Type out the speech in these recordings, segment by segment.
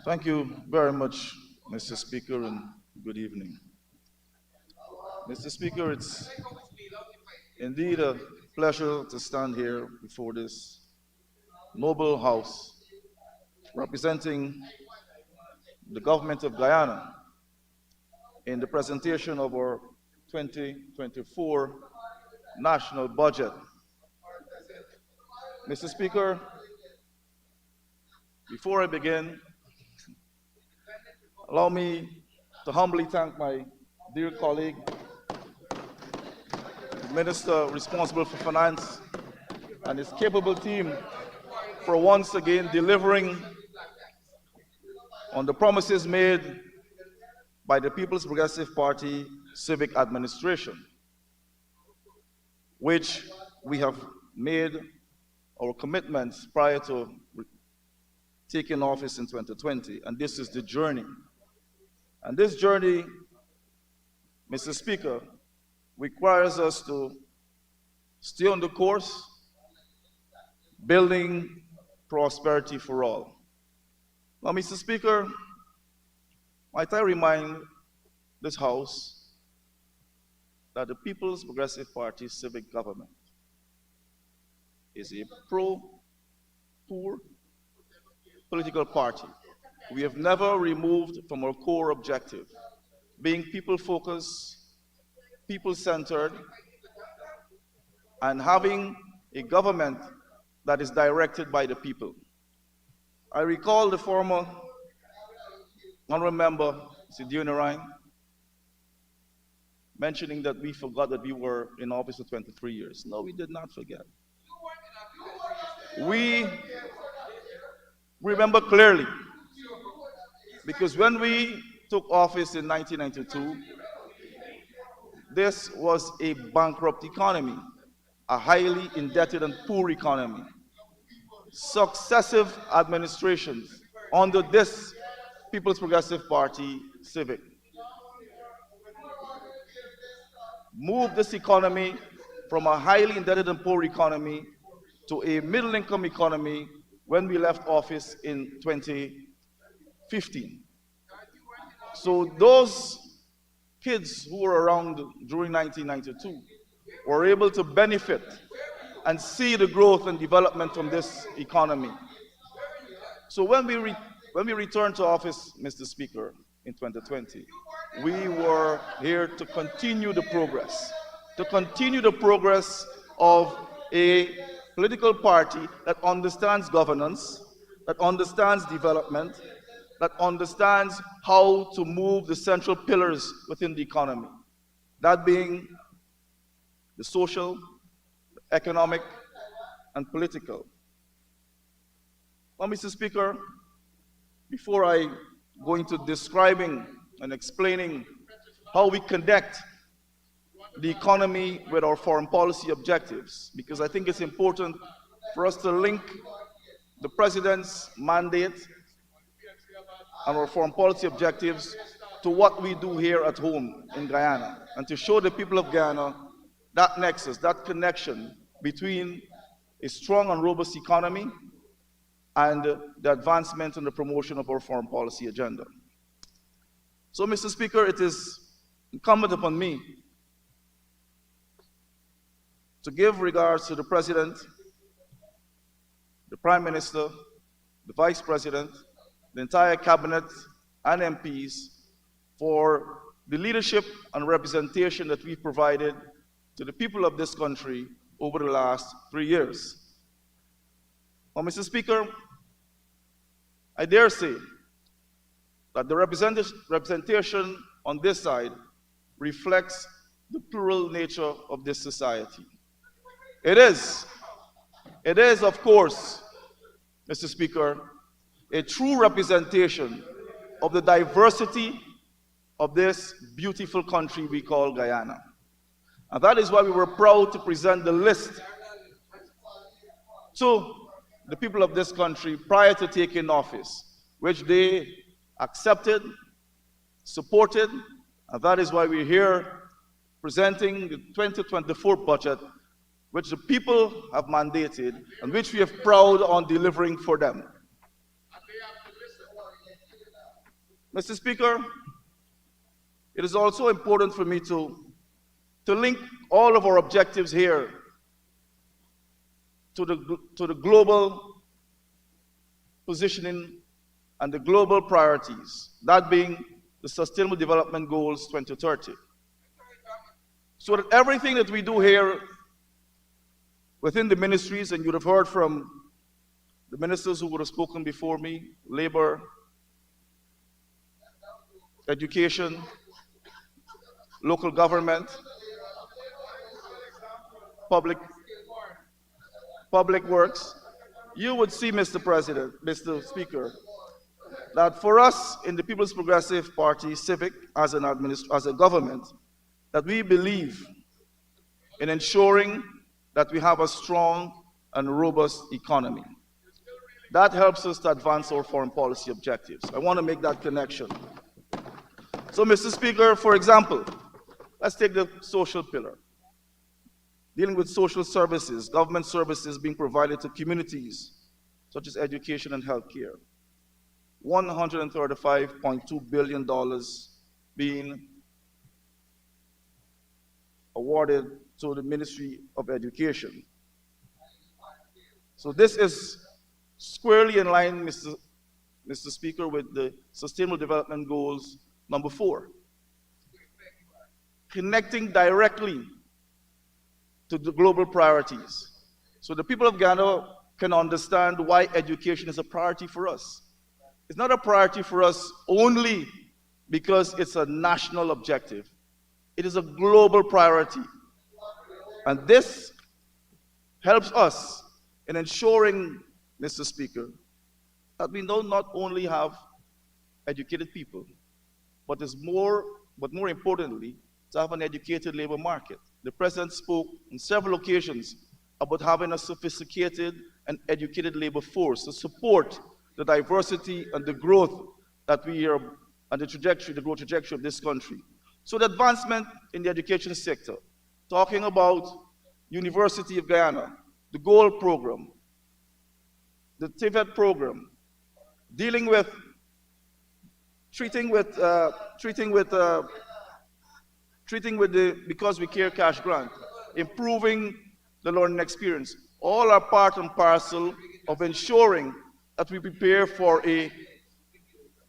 Thank you very much, Mr. Speaker, and good evening. Mr. Speaker, it's indeed a pleasure to stand here before this noble house representing the government of Guyana in the presentation of our 2024 national budget. Mr. Speaker, before I begin, allow me to humbly thank my dear colleague, the Minister responsible for finance, and his capable team for once again delivering on the promises made by the People's Progressive Party civic administration, which we have made our commitments prior to taking office in 2020, and this is the journey. And this journey, Mr. Speaker, requires us to stay on the course, building prosperity for all. Now, Mr. Speaker, might I remind this House that the People's Progressive Party civic government is a pro-poor political party. We have never removed from our core objective, being people-focused, people-centered, and having a government that is directed by the people. I recall the former honorable member, Sidiou Ryan, mentioning that we forgot that we were in office for 23 years. No, we did not forget. We remember clearly, because when we took office in 1992, this was a bankrupt economy, a highly indebted and poor economy. Successive administrations under this People's Progressive Party civic moved this economy from a highly indebted and poor economy to a middle-income economy when we left office in 2015. So those kids who were around during 1992 were able to benefit and see the growth and development from this economy. So when we returned to office, Mr. Speaker, in 2020, we were here to continue the progress of a political party that understands governance, that understands development, that understands how to move the central pillars within the economy, that being the social, the economic, and political. Now, Mr. Speaker, before I go into describing and explaining how we connect the economy with our foreign policy objectives, because I think it's important for us to link the President's mandate and our foreign policy objectives to what we do here at home in Guyana, and to show the people of Guyana that nexus, that connection between a strong and robust economy and the advancement and the promotion of our foreign policy agenda. So, Mr. Speaker, it is incumbent upon me to give regards to the President, the Prime Minister, the Vice President, the entire Cabinet, and MPs for the leadership and representation that we've provided to the people of this country over the last 3 years. Well, Mr. Speaker, I dare say that the representation on this side reflects the plural nature of this society. It is, of course, Mr. Speaker, a true representation of the diversity of this beautiful country we call Guyana. And that is why we were proud to present the list to the people of this country prior to taking office, which they accepted, supported, And that is why we're here presenting the 2024 budget, which the people have mandated and which we are proud on delivering for them. Mr. Speaker, it is also important for me to link all of our objectives here to the global positioning and the global priorities, that being the Sustainable Development Goals 2030. So that everything that we do here within the ministries, and you'd have heard from the ministers who would have spoken before me, labor, education, local government, public works, you would see, Mr. President, Mr. Speaker, that for us in the People's Progressive Party, Civic, as a government, that we believe in ensuring that we have a strong and robust economy. That helps us to advance our foreign policy objectives. I want to make that connection. So, Mr. Speaker, for example, let's take the social pillar. Dealing with social services, government services being provided to communities, such as education and healthcare. $135.2 billion being awarded to the Ministry of Education. So this is squarely in line, Mr. Speaker, with the Sustainable Development Goals number 4. Connecting directly to the global priorities. So the people of Guyana can understand why education is a priority for us. It's not a priority for us only because it's a national objective. It is a global priority. And this helps us in ensuring, Mr. Speaker, that we don't not only have educated people, but more importantly, to have an educated labor market. The President spoke on several occasions about having a sophisticated and educated labor force to support the diversity and the growth that we are, and the growth trajectory of this country. So the advancement in the education sector, talking about University of Guyana, the GOLD program, the TVET program, dealing with, treating with the Because We Care cash grant, improving the learning experience, all are part and parcel of ensuring that we prepare for an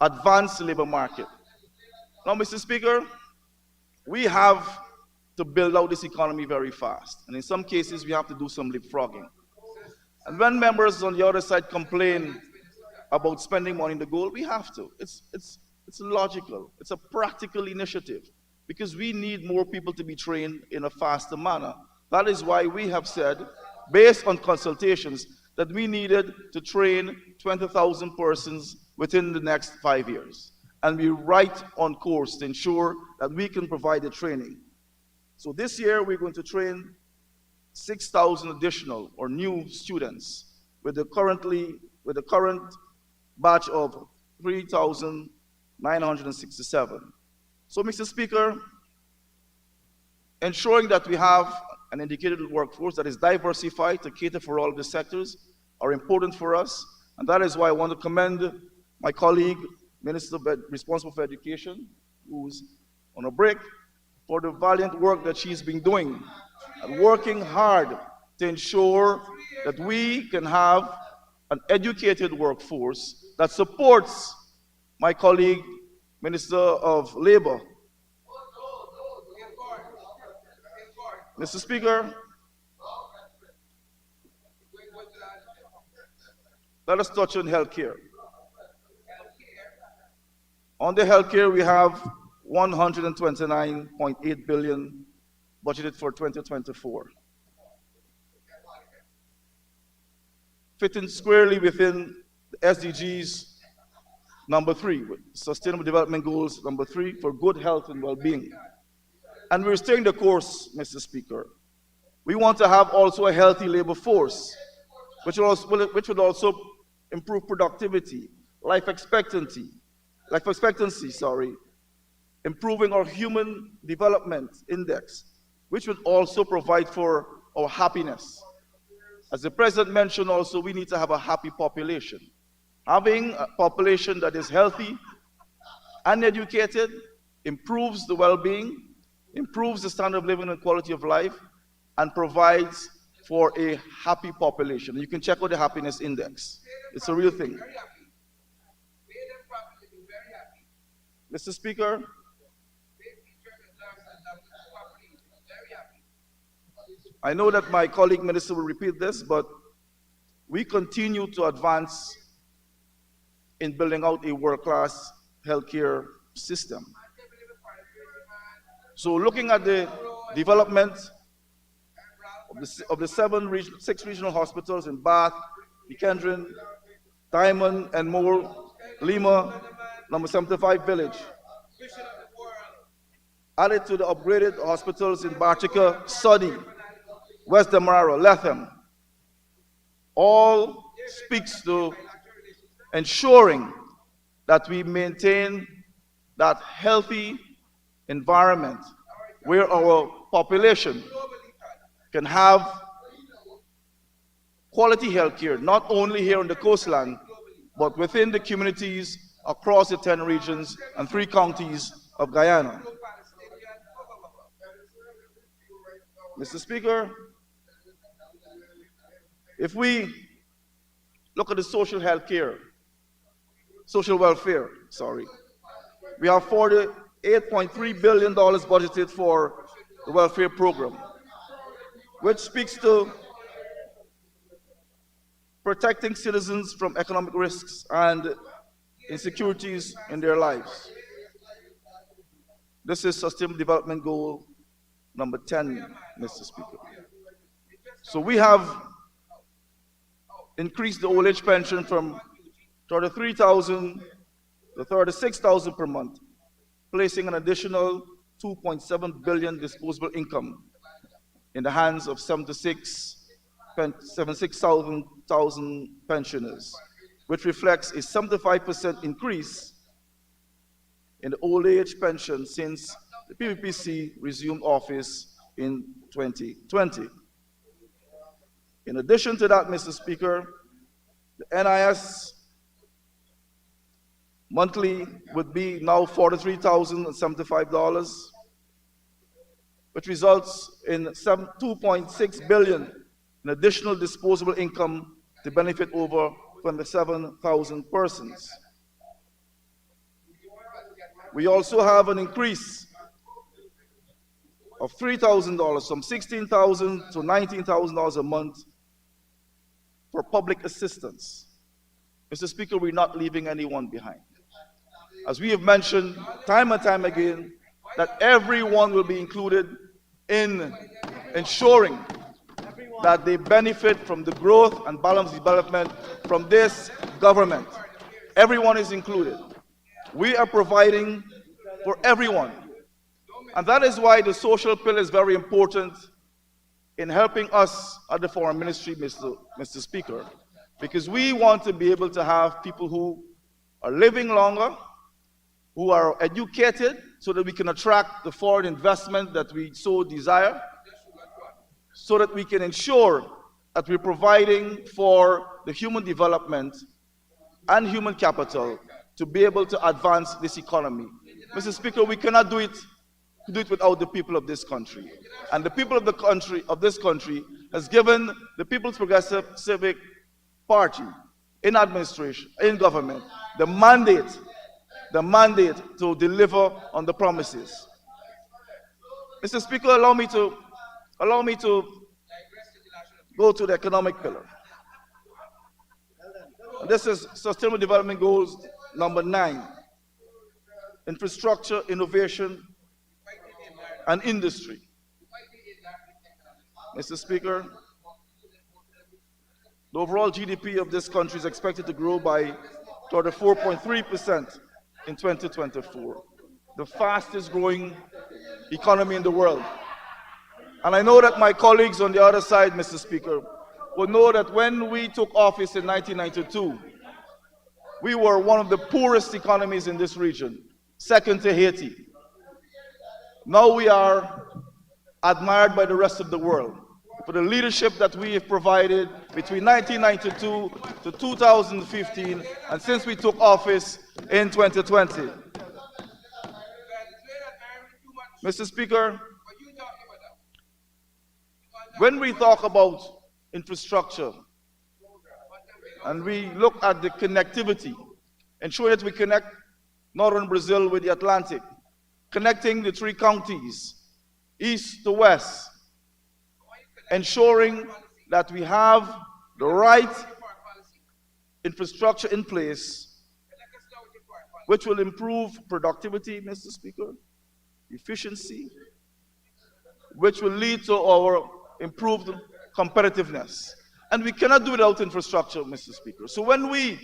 advanced labor market. Now, Mr. Speaker, we have to build out this economy very fast. And in some cases, we have to do some leapfrogging. And when members on the other side complain about spending money in the goal, we have to. It's logical. It's a practical initiative because we need more people to be trained in a faster manner. That is why we have said, based on consultations, that we needed to train 20,000 persons within the next 5 years. And we're right on course to ensure that we can provide the training. So this year, we're going to train 6,000 additional or new students with the current batch of 3,967. So, Mr. Speaker, ensuring that we have an educated workforce that is diversified to cater for all of the sectors are important for us, and that is why I want to commend my colleague, Minister responsible for education, who's on a break, for the valiant work that she's been doing and working hard to ensure that we can have an educated workforce that supports my colleague, Minister of Labor. Mr. Speaker, let us touch on healthcare. On the healthcare, we have $129.8 billion budgeted for 2024. Fitting squarely within the SDGs number 3, Sustainable Development Goals number 3, for good health and well-being. And we're staying the course, Mr. Speaker. We want to have also a healthy labor force, which would also improve productivity, life expectancy, improving our human development index, which would also provide for our happiness. As the President mentioned also, we need to have a happy population. Having a population that is healthy and educated improves the well-being, improves the standard of living and quality of life, and provides for a happy population. You can check out the happiness index. It's a real thing. Mr. Speaker, I know that my colleague minister will repeat this, but we continue to advance in building out a world-class healthcare system. So looking at the development of the six regional hospitals in Bath, Ikendron, Diamond, and Mole, Lima, number 75 Village. Added to the upgraded hospitals in Bartica, Soddy, West Demerara, Lethem. All speaks to ensuring that we maintain that healthy environment where our population can have quality health care, not only here on the coastline, but within the communities across the 10 regions and 3 counties of Guyana. Mr. Speaker, if we look at the social welfare, we have $48.3 billion budgeted for the welfare program, which speaks to protecting citizens from economic risks and insecurities in their lives. This is Sustainable Development Goal number 10, Mr. Speaker. So we have increased the old age pension from $33,000 to $36,000 per month, placing an additional $2.7 billion disposable income in the hands of 76,000 pensioners, which reflects a 75% increase in the old age pension since the PPPC resumed office in 2020. In addition to that, Mr. Speaker, the NIS monthly would be now $43,075, which results in $2.6 billion in additional disposable income to benefit over 27,000 persons. We also have an increase of $3,000 from $16,000 to $19,000 a month for public assistance. Mr. Speaker, we're not leaving anyone behind. As we have mentioned time and time again, that everyone will be included in ensuring that they benefit from the growth and balanced development from this government. Everyone is included. We are providing for everyone. And that is why the social pillar is very important in helping us at the Foreign Ministry, Mr. Speaker, because we want to be able to have people who are living longer, who are educated, so that we can attract the foreign investment that we so desire, so that we can ensure that we're providing for the human development and human capital to be able to advance this economy. Mr. Speaker, we cannot do it without the people of this country. And the people of this country has given the People's Progressive Civic Party in administration, in government, the mandate to deliver on the promises. Mr. Speaker, allow me to go to the economic pillar. This is Sustainable Development Goals number 9. Infrastructure, innovation, and industry. Mr. Speaker, the overall GDP of this country is expected to grow by 34.3% in 2024, the fastest growing economy in the world. And I know that my colleagues on the other side, Mr. Speaker, will know that when we took office in 1992, we were one of the poorest economies in this region, second to Haiti. Now we are admired by the rest of the world for the leadership that we have provided between 1992 to 2015 and since we took office in 2020. Mr. Speaker, when we talk about infrastructure and we look at the connectivity, ensuring that we connect northern Brazil with the Atlantic, connecting the three counties, east to west, ensuring that we have the right infrastructure in place, which will improve productivity, Mr. Speaker, efficiency, which will lead to our improved competitiveness. And we cannot do without infrastructure, Mr. Speaker. So when we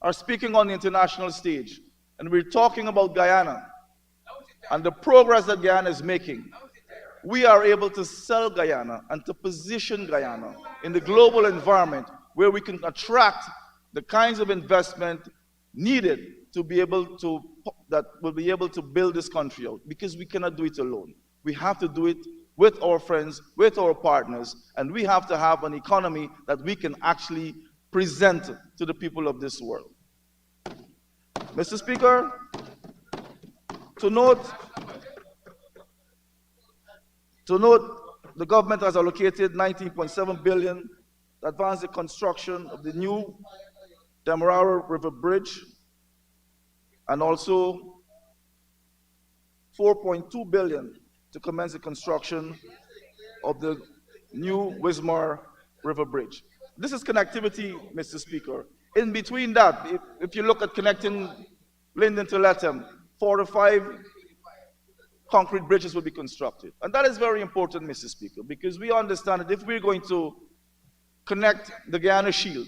are speaking on the international stage and we're talking about Guyana and the progress that Guyana is making, we are able to sell Guyana and to position Guyana in the global environment where we can attract the kinds of investment needed to be able to, that will be able to build this country out, because we cannot do it alone. We have to do it with our friends, with our partners, and we have to have an economy that we can actually present to the people of this world. Mr. Speaker, to note, the government has allocated $19.7 billion to advance the construction of the new Demerara River Bridge, and also $4.2 billion to commence the construction of the new Wismar River Bridge. This is connectivity, Mr. Speaker. In between that, if you look at connecting Linden to Latham, 4 to 5 concrete bridges will be constructed. And that is very important, Mr. Speaker, because we understand that if we're going to connect the Guyana Shield,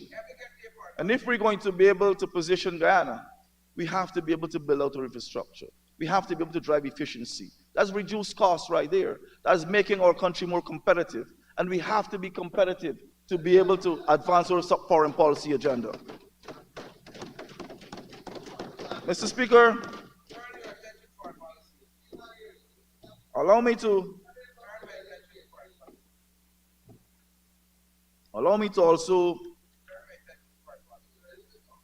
and if we're going to be able to position Guyana, we have to be able to build out our infrastructure. We have to be able to drive efficiency. That's reduced costs right there. That's making our country more competitive. And we have to be competitive to be able to advance our foreign policy agenda. Mr. Speaker, allow me to also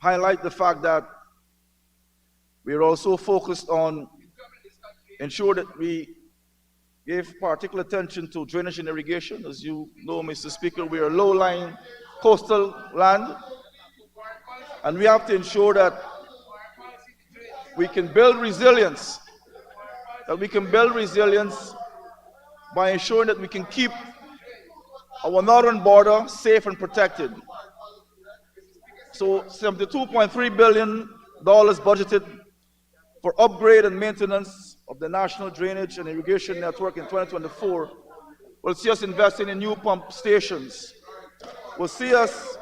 highlight the fact that we are also focused on ensure that we give particular attention to drainage and irrigation. As you know, Mr. Speaker, we are low-lying coastal land, and we have to ensure that we can build resilience, by ensuring that we can keep our northern border safe and protected. So $72.3 billion budgeted for upgrade and maintenance of the national drainage and irrigation network in 2024 will see us investing in new pump stations, will see us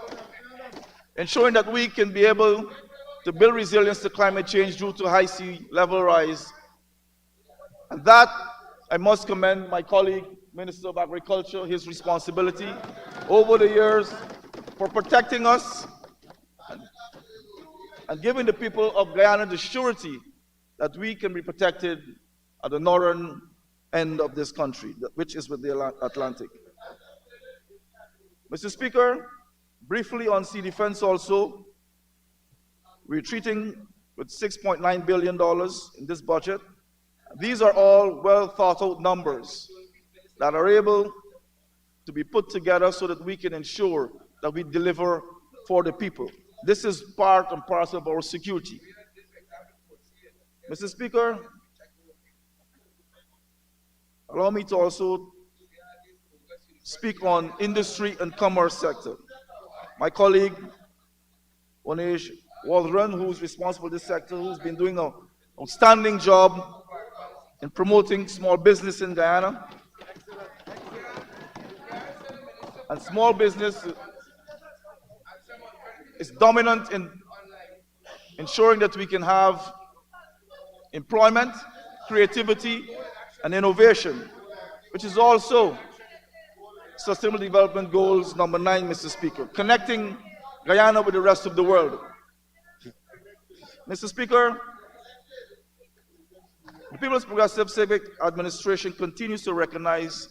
ensuring that we can be able to build resilience to climate change due to high sea level rise. And that, I must commend my colleague, Minister of Agriculture, his responsibility over the years for protecting us and giving the people of Guyana the surety that we can be protected at the northern end of this country, which is with the Atlantic. Mr. Speaker, briefly on sea defense also, we're treating with $6.9 billion in this budget. These are all well thought out numbers that are able to be put together so that we can ensure that we deliver for the people. This is part and parcel of our security. Mr. Speaker, allow me to also speak on industry and commerce sector. My colleague, Hon Hugh, who's responsible for this sector, who's been doing an outstanding job in promoting small business in Guyana. And small business is dominant in ensuring that we can have employment, creativity, and innovation, which is also Sustainable Development Goals number 9, Mr. Speaker, connecting Guyana with the rest of the world. Mr. Speaker, The People's Progressive Civic Administration continues to recognize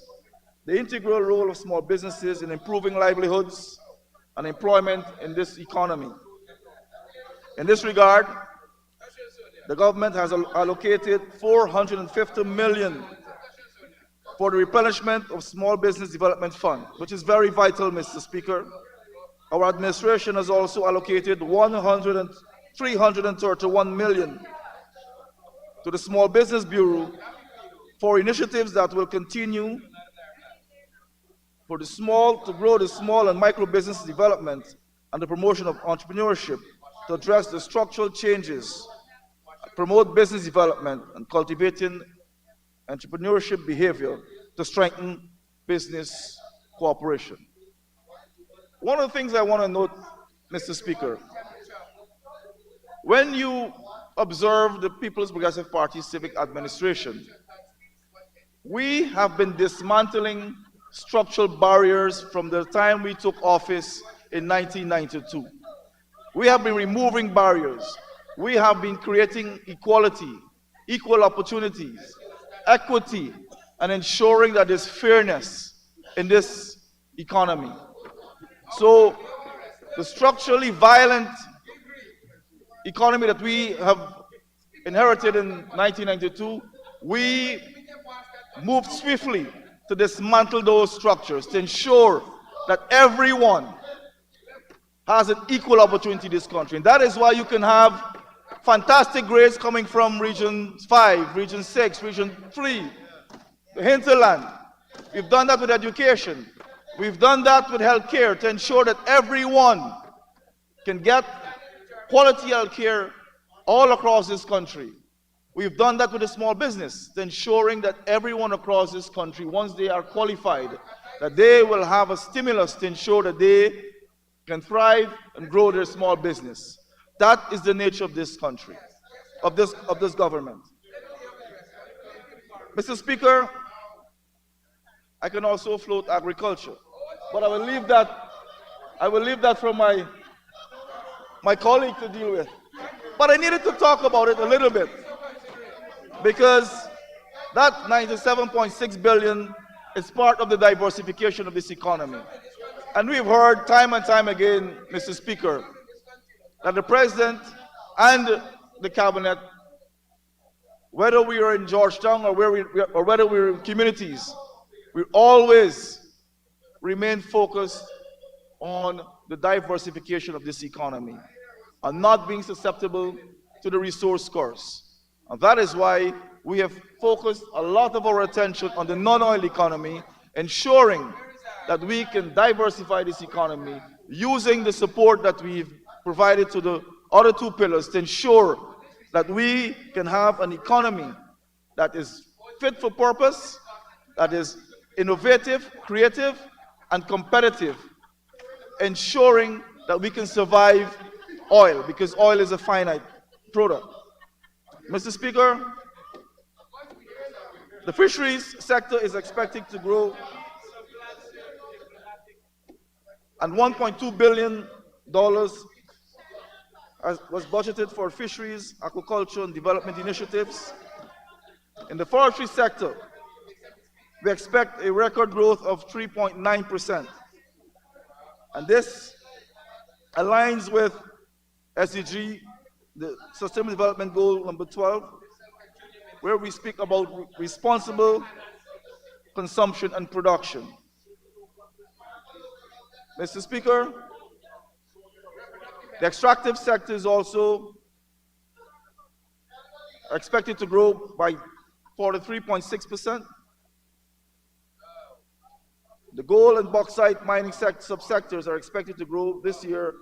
the integral role of small businesses in improving livelihoods and employment in this economy. In this regard, the government has allocated $450 million for the replenishment of Small Business Development Fund, which is very vital, Mr. Speaker. Our administration has also allocated $331 million to the Small Business Bureau for initiatives that will continue to grow the small and micro business development and the promotion of entrepreneurship, to address the structural changes, promote business development, and cultivating entrepreneurship behavior to strengthen business cooperation. One of the things I want to note, Mr. Speaker, when you observe the People's Progressive Party civic administration, we have been dismantling structural barriers from the time we took office in 1992. We have been removing barriers. We have been creating equality, equal opportunities, equity, and ensuring that there's fairness in this economy. So the structurally violent economy that we have inherited in 1992, we moved swiftly to dismantle those structures, to ensure that everyone has an equal opportunity in this country. And that is why you can have fantastic grades coming from Region 5, Region 6, Region 3, the hinterland. We've done that with education. We've done that with healthcare to ensure that everyone can get quality healthcare all across this country. We've done that with the small business, to ensuring that everyone across this country, once they are qualified, that they will have a stimulus to ensure that they can thrive and grow their small business. That is the nature of this country, of this government. Mr. Speaker, I can also float agriculture, but I will leave that for my colleague to deal with. But I needed to talk about it a little bit, because that $97.6 billion is part of the diversification of this economy. And we've heard time and time again, Mr. Speaker, that the President and the Cabinet, whether we are in Georgetown or whether we're in communities, we always remain focused on the diversification of this economy and not being susceptible to the resource curse. And that is why we have focused a lot of our attention on the non-oil economy, ensuring that we can diversify this economy using the support that we've provided to the other two pillars to ensure that we can have an economy that is fit for purpose, that is innovative, creative, and competitive, ensuring that we can survive oil, because oil is a finite product. Mr. Speaker, the fisheries sector is expected to grow, and $1.2 billion was budgeted for fisheries, aquaculture, and development initiatives. In the forestry sector, we expect a record growth of 3.9%. And this aligns with SDG, the Sustainable Development Goal number 12, where we speak about responsible consumption and production. Mr. Speaker, the extractive sector is also expected to grow by 43.6%. The gold and bauxite mining subsectors are expected to grow this year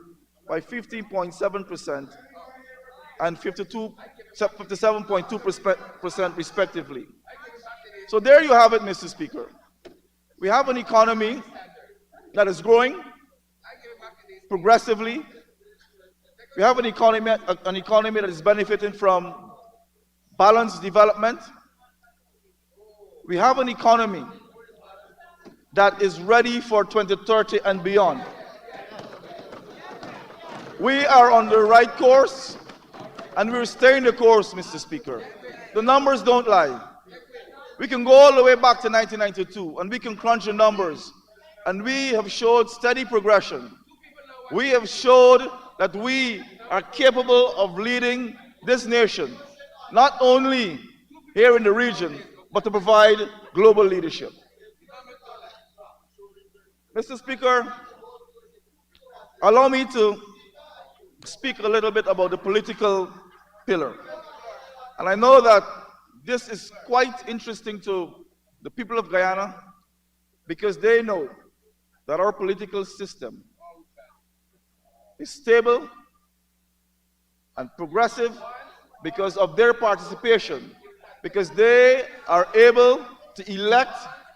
by 15.7% and 57.2% respectively. So there you have it, Mr. Speaker. We have an economy that is growing progressively. We have an economy that is benefiting from balanced development. We have an economy that is ready for 2030 and beyond. We are on the right course, and we're staying the course, Mr. Speaker. The numbers don't lie. We can go all the way back to 1992 and we can crunch the numbers. And we have showed steady progression. We have showed that we are capable of leading this nation, not only here in the region, but to provide global leadership. Mr. Speaker, allow me to speak a little bit about the political pillar. And I know that this is quite interesting to the people of Guyana because they know that our political system is stable and progressive because of their participation, because they are able to elect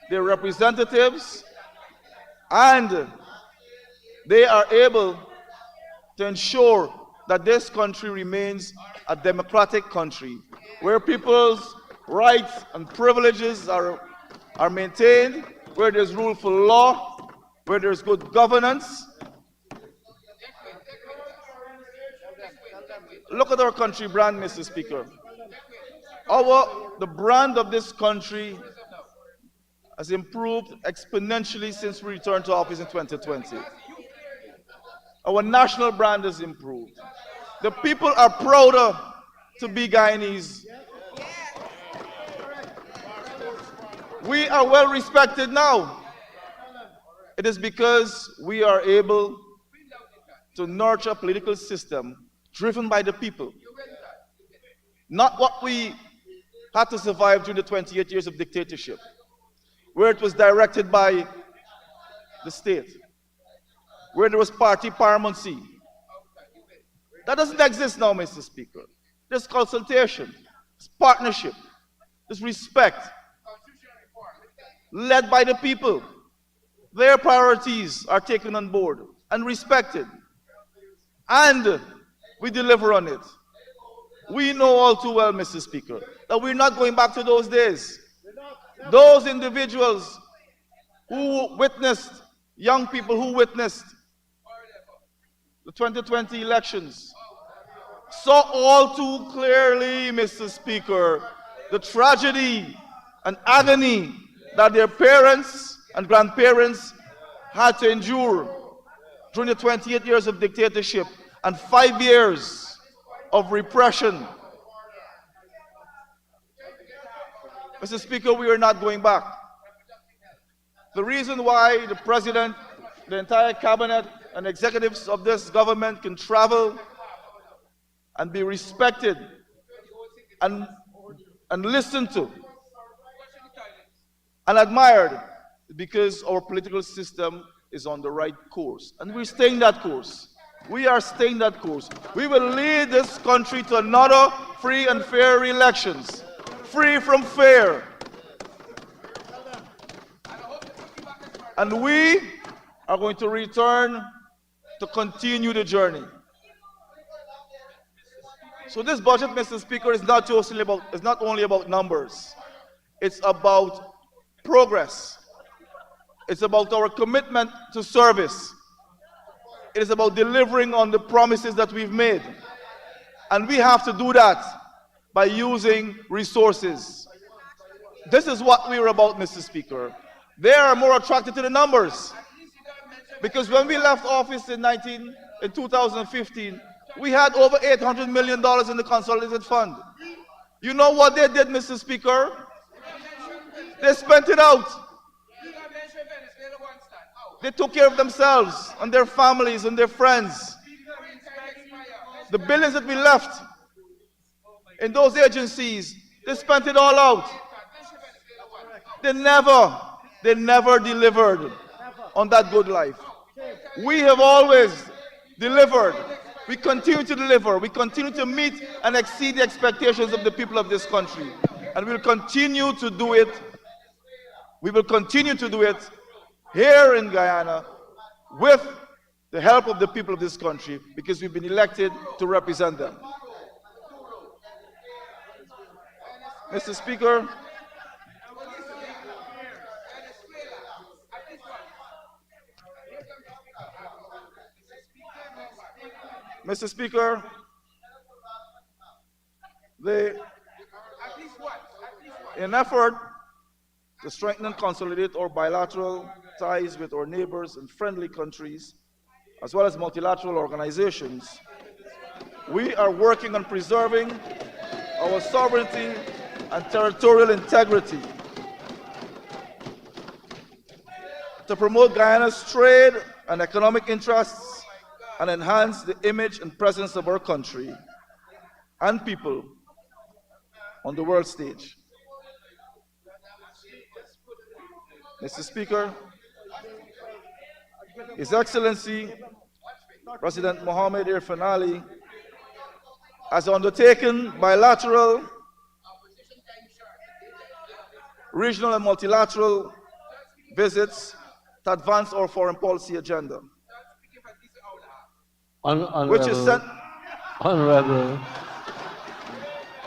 their representatives and they are able to ensure that this country remains a democratic country where people's rights and privileges are maintained, where there's rule for law, where there's good governance. Look at our country brand, Mr. Speaker. The brand of this country has improved exponentially since we returned to office in 2020. Our national brand has improved. The people are prouder to be Guyanese. We are well respected now. It is because we are able to nurture a political system driven by the people. Not what we had to survive during the 28 years of dictatorship, where it was directed by the state, where there was party paramountcy. That doesn't exist now, Mr. Speaker. There's consultation, there's partnership, there's respect, led by the people. Their priorities are taken on board and respected. And we deliver on it. We know all too well, Mr. Speaker, that we're not going back to those days. Those individuals who witnessed, young people who witnessed the 2020 elections, saw all too clearly, Mr. Speaker, the tragedy and agony that their parents and grandparents had to endure during the 28 years of dictatorship and 5 years of repression. Mr. Speaker, we are not going back. The reason why the President, the entire cabinet, and executives of this government can travel and be respected and listened to and admired because our political system is on the right course. And we're staying that course. We are staying that course. We will lead this country to another free and fair elections, free from fear. And we are going to return to continue the journey. So this budget, Mr. Speaker, is not only about numbers. It's about progress. It's about our commitment to service. It is about delivering on the promises that we've made. And we have to do that by using resources. This is what we're about, Mr. Speaker. They are more attracted to the numbers. Because when we left office in 2015, we had over $800 million in the consolidated fund. You know what they did, Mr. Speaker? They spent it out. They took care of themselves and their families and their friends. The billions that we left in those agencies, they spent it all out. They never delivered on that good life. We have always delivered. We continue to deliver. We continue to meet and exceed the expectations of the people of this country. And we'll continue to do it. We will continue to do it here in Guyana with the help of the people of this country because we've been elected to represent them. Mr. Speaker, In an effort to strengthen and consolidate our bilateral ties with our neighbors and friendly countries, as well as multilateral organizations, we are working on preserving our sovereignty and territorial integrity, to promote Guyana's trade and economic interests, and enhance the image and presence of our country and people on the world stage. Mr. Speaker, His Excellency President Mohamed Irfan Ali has undertaken bilateral, regional and multilateral visits to advance our foreign policy agenda, which is sent. Honorable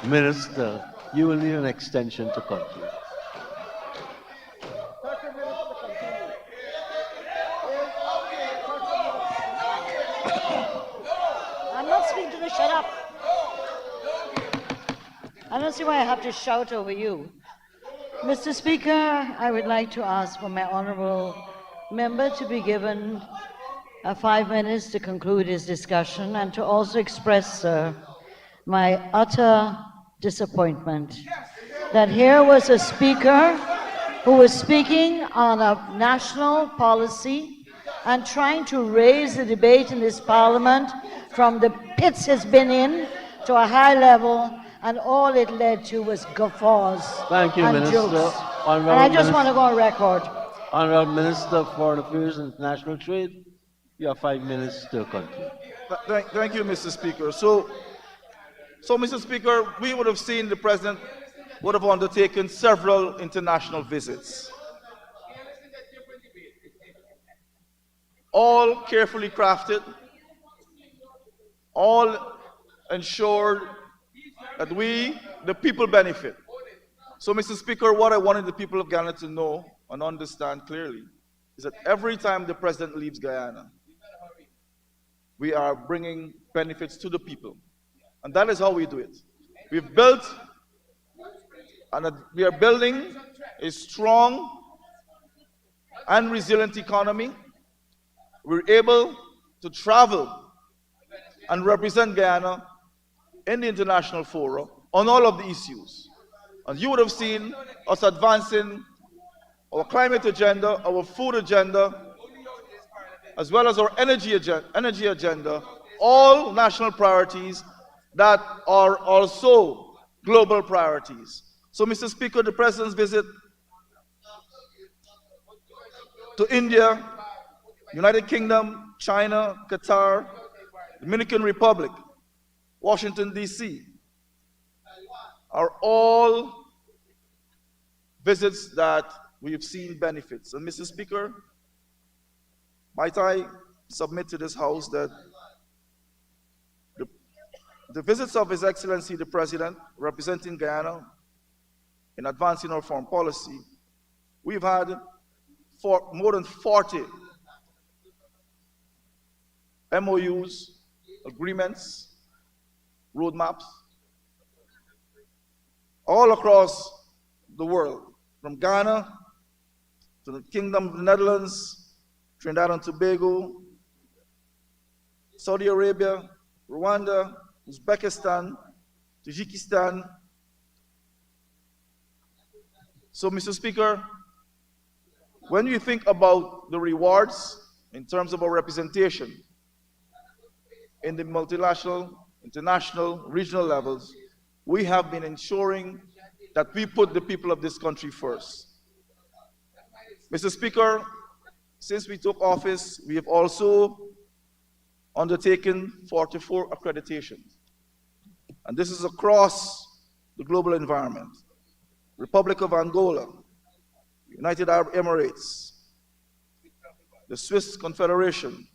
Minister, you will need an extension to conclude. I'm not speaking to the shut up. I don't see why I have to shout over you. Mr. Speaker, I would like to ask for my honorable member to be given 5 minutes to conclude his discussion and to also express, my utter disappointment that here was a speaker who was speaking on a national policy and trying to raise the debate in this parliament from the pits it's been in to a high level, and all it led to was guffaws Thank you, and Minister. jokes. And Honorable I just want to go on record. Honorable Minister of Foreign Affairs and International Trade, you have 5 minutes to conclude. Thank you, Mr. Speaker. So, Mr. Speaker, we would have seen the President would have undertaken several international visits, all carefully crafted, all ensured that we, the people, benefit. So, Mr. Speaker, what I wanted the people of Guyana to know and understand clearly is that every time the President leaves Guyana, we are bringing benefits to the people. And that is how we do it. We've built, and we are building a strong and resilient economy. We're able to travel and represent Guyana in the international forum on all of the issues. And you would have seen us advancing our climate agenda, our food agenda, as well as our energy agenda, all national priorities that are also global priorities. So, Mr. Speaker, the President's visit to India, United Kingdom, China, Qatar, Dominican Republic, Washington, D.C., are all visits that we've seen benefits. And, Mr. Speaker, might I submit to this House that the visits of His Excellency the President representing Guyana in advancing our foreign policy, we've had more than 40 MOUs, agreements, roadmaps, all across the world, from Ghana to the Kingdom of the Netherlands, Trinidad and Tobago, Saudi Arabia, Rwanda, Uzbekistan, Tajikistan. So, Mr. Speaker, when you think about the rewards in terms of our representation in the multilateral, international, regional levels, we have been ensuring that we put the people of this country first. Mr. Speaker, since we took office, we have also undertaken 44 accreditations. And this is across the global environment. Republic of Angola, United Arab Emirates, the Swiss Confederation,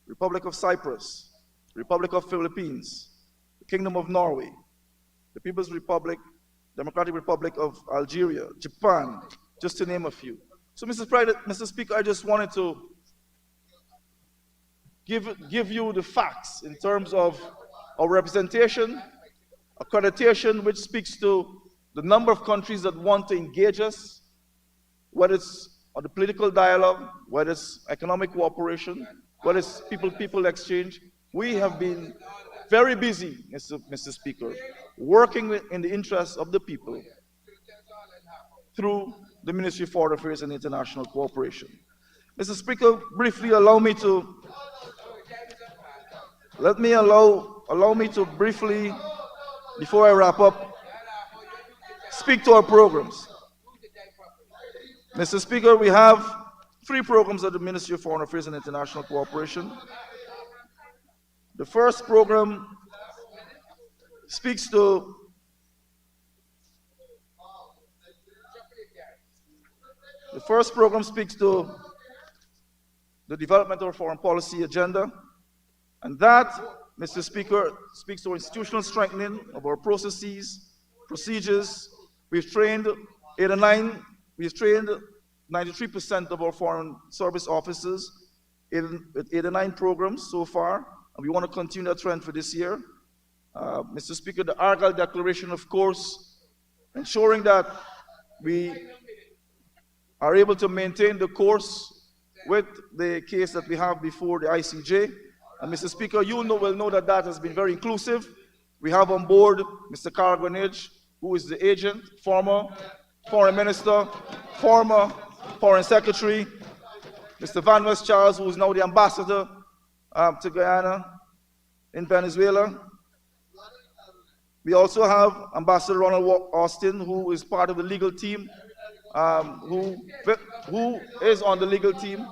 Republic of Cyprus, Republic of Philippines, the Kingdom of Norway, the People's Republic, Democratic Republic of Algeria, Japan, just to name a few. So, Mr. Speaker, I just wanted to give you the facts in terms of our representation, accreditation, which speaks to the number of countries that want to engage us, whether it's on the political dialogue, whether it's economic cooperation, whether it's people-to-people exchange. We have been very busy, Mr. Speaker, working in the interests of the people through the Ministry of Foreign Affairs and International Cooperation. Mr. Speaker, briefly allow me to briefly, before I wrap up, speak to our programs. Mr. Speaker, we have 3 programs at the Ministry of Foreign Affairs and International Cooperation. The first program speaks to the development of our foreign policy agenda, and that, Mr. Speaker, speaks to institutional strengthening of our processes, procedures. We've trained 93% of our foreign service officers with 89 programs so far, and we want to continue that trend for this year. Mr. Speaker, the Argyle Declaration, of course, ensuring that we are able to maintain the course with the case that we have before the ICJ. And Mr. Speaker, you will know that that has been very inclusive. We have on board Mr. Carl Greenidge, who is the agent, former Foreign Minister, former Foreign Secretary, Mr. Van West Charles, who is now the ambassador to Guyana in Venezuela. We also have Ambassador Ronald Austin, who is part of the legal team, who is on the legal team.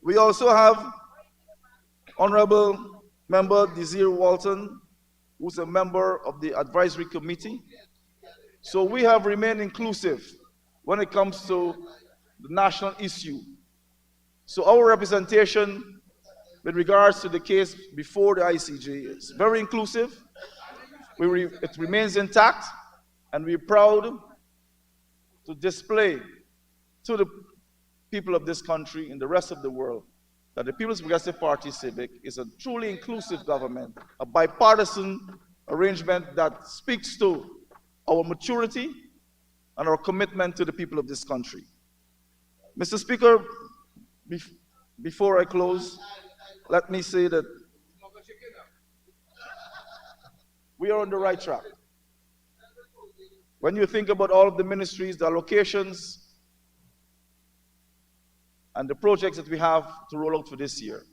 We also have Honorable Member Desir Walton, who's a member of the advisory committee. So we have remained inclusive when it comes to the national issue. So our representation with regards to the case before the ICJ is very inclusive. It remains intact, and we're proud to display to the people of this country and the rest of the world that the People's Progressive Party Civic is a truly inclusive government, a bipartisan arrangement that speaks to our maturity and our commitment to the people of this country. Mr. Speaker, before I close, let me say that we are on the right track. When you think about all of the ministries, the allocations, and the projects that we have to roll out for this year,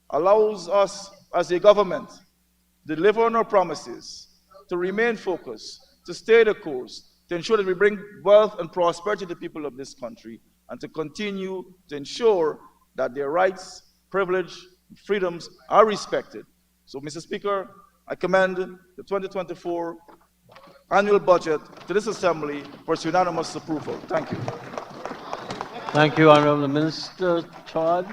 allows us as a government to deliver on our promises, to remain focused, to stay the course, to ensure that we bring wealth and prosperity to the people of this country, and to continue to ensure that their rights, privilege, and freedoms are respected. So, Mr. Speaker, I commend the 2024 annual budget to this Assembly for its unanimous approval. Thank you. Thank you, Honorable Minister Todd.